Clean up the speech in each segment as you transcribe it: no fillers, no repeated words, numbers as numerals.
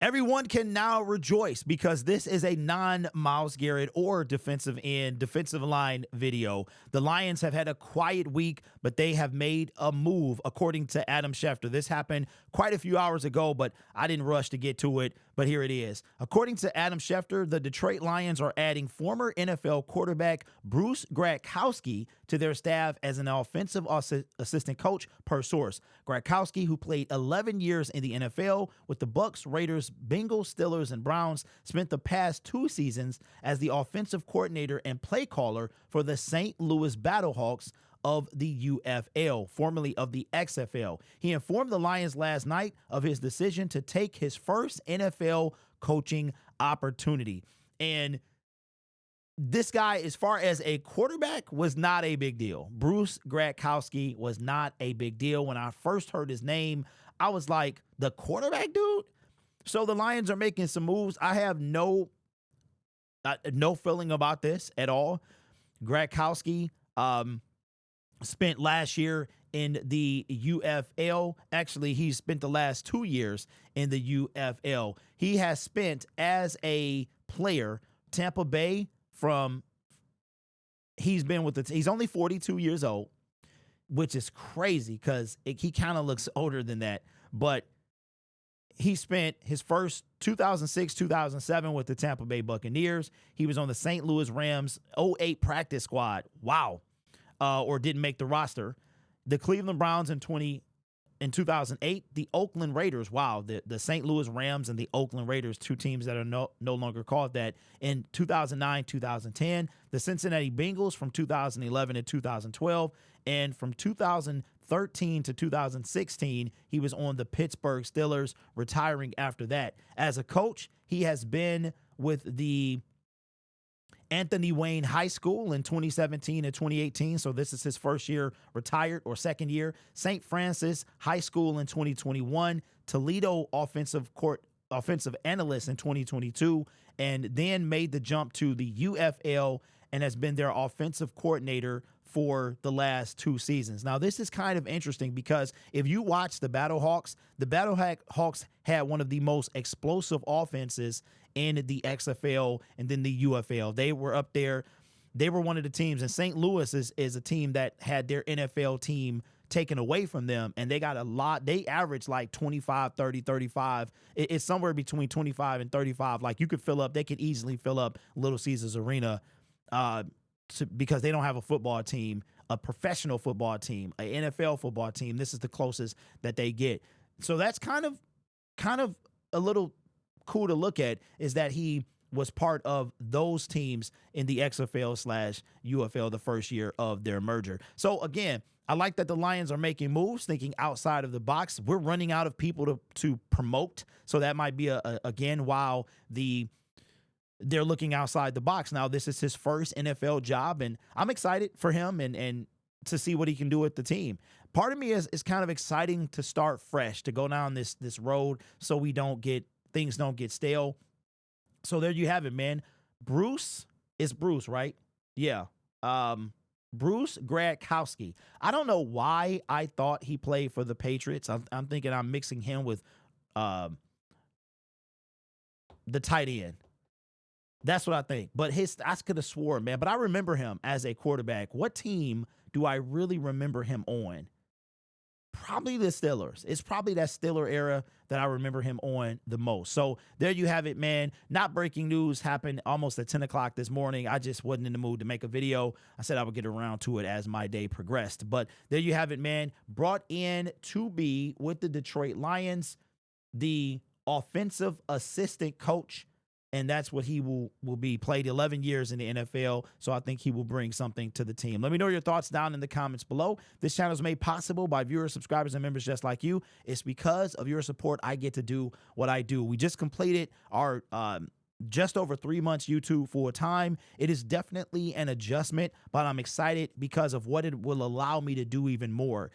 Everyone can now rejoice because this is a non-Myles Garrett or defensive line video. The Lions have had a quiet week, but they have made a move, according to Adam Schefter. This happened quite a few hours ago, but I didn't rush to get to it, but here it is. According to Adam Schefter, the Detroit Lions are adding former NFL quarterback Bruce Gradkowski to their staff as an offensive assistant coach, per source. Gradkowski, who played 11 years in the NFL with the Bucs, Raiders, Bengals, Steelers, and Browns, spent the past 2 seasons as the offensive coordinator and play caller for the St. Louis Battlehawks of the UFL, formerly of the XFL. He informed the Lions last night of his decision to take his first NFL coaching opportunity. And this guy, as far as a quarterback, was not a big deal. Bruce Gradkowski was not a big deal. When I first heard his name, I was like, the quarterback dude? So the Lions are making some moves. I have no feeling about this at all. Gradkowski spent last year in the UFL. Actually, he spent the last 2 years in the UFL. He has spent as a player, Tampa Bay, he's been with he's only 42 years old, which is crazy because he kind of looks older than that. But he spent his first 2006, 2007 with the Tampa Bay Buccaneers. He was on the St. Louis Rams 08 practice squad. Wow. Or didn't make the roster. The Cleveland Browns in 2008, the Oakland Raiders. Wow, the St. Louis Rams and the Oakland Raiders, 2 teams that are no longer called that. In 2009, 2010, the Cincinnati Bengals from 2011 to 2012, and from 2013 to 2016, he was on the Pittsburgh Steelers, retiring after that. As a coach, he has been with the Anthony Wayne High School in 2017 and 2018. So this is his first year retired, or second year. St. Francis High School in 2021. Toledo offensive analyst in 2022, and then made the jump to the UFL and has been their offensive coordinator for the last 2 seasons. Now, this is kind of interesting because if you watch the Battlehawks had one of the most explosive offenses in the XFL and then the UFL. They were up there. They were one of the teams, and St. Louis is a team that had their NFL team taken away from them, and they got a lot. They averaged like 25, 30, 35. It's somewhere between 25 and 35. Like, you could fill up, they could easily fill up Little Caesars Arena because they don't have a football team, a professional football team, an NFL football team. This is the closest that they get. So that's kind of a little cool to look at, is that he was part of those teams in the XFL/UFL the first year of their merger. So again, I like that the Lions are making moves, thinking outside of the box. We're running out of people to promote. So that might be again, while they're looking outside the box. Now, this is his first NFL job, and I'm excited for him and to see what he can do with the team. Part of me is kind of exciting to start fresh, to go down this road so things don't get stale. So there you have it, man. Bruce, right? Yeah. Bruce Gradkowski. I don't know why I thought he played for the Patriots. I'm thinking I'm mixing him with the tight end. That's what I think. But I could have sworn, man. But I remember him as a quarterback. What team do I really remember him on? Probably the Steelers. It's probably that Steeler era that I remember him on the most. So there you have it, man. Not breaking news, happened almost at 10 o'clock this morning. I just wasn't in the mood to make a video. I said I would get around to it as my day progressed. But there you have it, man. Brought in to be with the Detroit Lions, the offensive assistant coach. And that's what he will be. Played 11 years in the NFL, so I think he will bring something to the team. Let me know your thoughts down in the comments below. This channel is made possible by viewers, subscribers, and members just like you. It's because of your support I get to do what I do. We just completed our just over 3 months YouTube full time. It is definitely an adjustment, but I'm excited because of what it will allow me to do even more.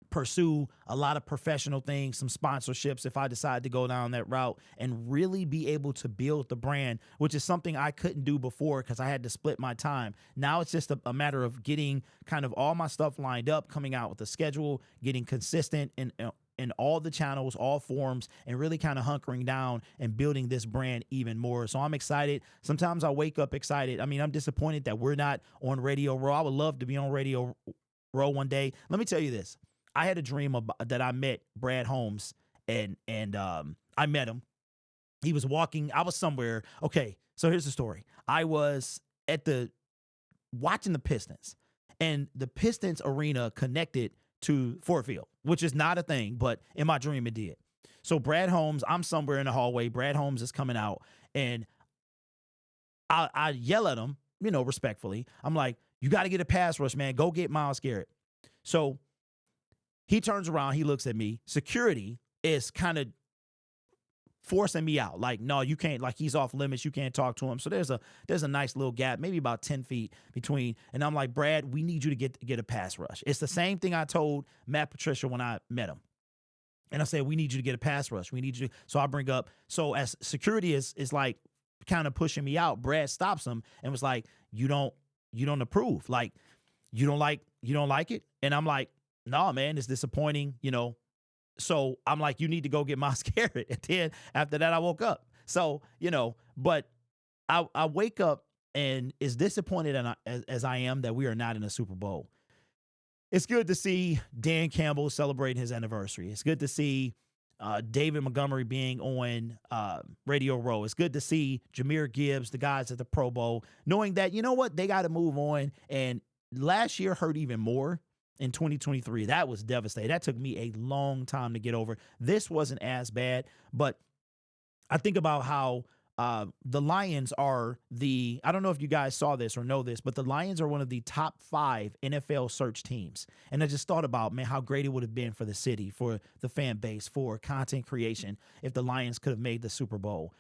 Pursue a lot of professional things, some sponsorships if I decide to go down that route, and really be able to build the brand, which is something I couldn't do before because I had to split my time. Now it's just a matter of getting kind of all my stuff lined up, coming out with a schedule, getting consistent in all the channels, all forms, and really kind of hunkering down and building this brand even more. So I'm excited. Sometimes I wake up excited. I mean, I'm disappointed that we're not on Radio Row. I would love to be on Radio Row one day. Let me tell you this. I had a dream that I met Brad Holmes, and I met him. He was walking. I was somewhere. Okay, so here's the story. I was watching the Pistons, and the Pistons arena connected to Ford Field, which is not a thing, but in my dream it did. So Brad Holmes, I'm somewhere in the hallway. Brad Holmes is coming out, and I yell at him, respectfully. I'm like, you got to get a pass rush, man. Go get Myles Garrett. So he turns around. He looks at me. Security is kind of forcing me out. Like, no, you can't. Like, he's off limits. You can't talk to him. So there's a nice little gap, maybe about 10 feet between. And I'm like, Brad, we need you to get a pass rush. It's the same thing I told Matt Patricia when I met him. And I said, we need you to get a pass rush. We need you to. So I bring up. So as security is like kind of pushing me out, Brad stops him and was like, you don't approve. Like, you don't like it. And I'm like, no, man, it's disappointing, So I'm like, you need to go get Myles Garrett. And then after that, I woke up. So, but I wake up and as disappointed as I am that we are not in a Super Bowl. It's good to see Dan Campbell celebrating his anniversary. It's good to see David Montgomery being on Radio Row. It's good to see Jahmyr Gibbs, the guys at the Pro Bowl, knowing that, they got to move on. And last year hurt even more. In 2023, that was devastating. That took me a long time to get over. This wasn't as bad, but I think about how the Lions are I don't know if you guys saw this or know this, but the Lions are one of the top 5 NFL search teams. And I just thought about, man, how great it would have been for the city, for the fan base, for content creation if the Lions could have made the Super Bowl.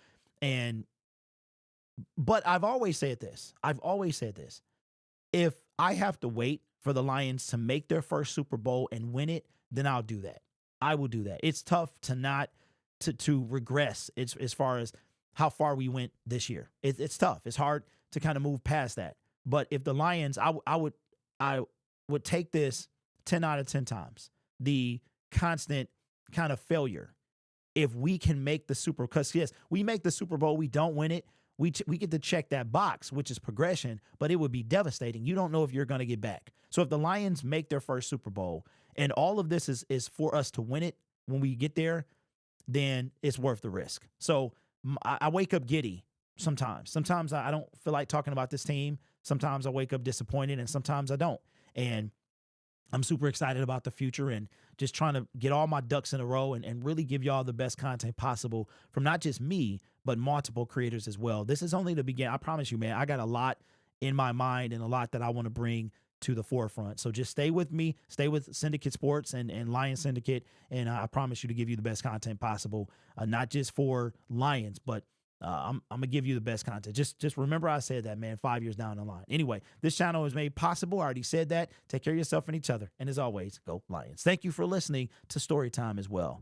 But I've always said this. If I have to wait for the Lions to make their first Super Bowl and win it, then I'll do that. I will do that. It's tough to regress as far as how far we went this year. It's tough. It's hard to kind of move past that. But if the Lions, I would take this 10 out of 10 times. The constant kind of failure. If we can make the because yes, we make the Super Bowl, we don't win it. We get to check that box, which is progression, but it would be devastating. You don't know if you're going to get back. So if the Lions make their first Super Bowl and all of this is for us to win it when we get there, then it's worth the risk. So I wake up giddy sometimes. Sometimes I don't feel like talking about this team. Sometimes I wake up disappointed and sometimes I don't. And I'm super excited about the future and just trying to get all my ducks in a row and really give y'all the best content possible from not just me, but multiple creators as well. This is only the beginning. I promise you, man, I got a lot in my mind and a lot that I want to bring to the forefront. So just stay with me, stay with Syndicate Sports and Lions Syndicate, and I promise you to give you the best content possible, not just for Lions, but I'm going to give you the best content. Just remember I said that, man, 5 years down the line. Anyway, this channel is made possible. I already said that. Take care of yourself and each other. And as always, go Lions. Thank you for listening to Storytime as well.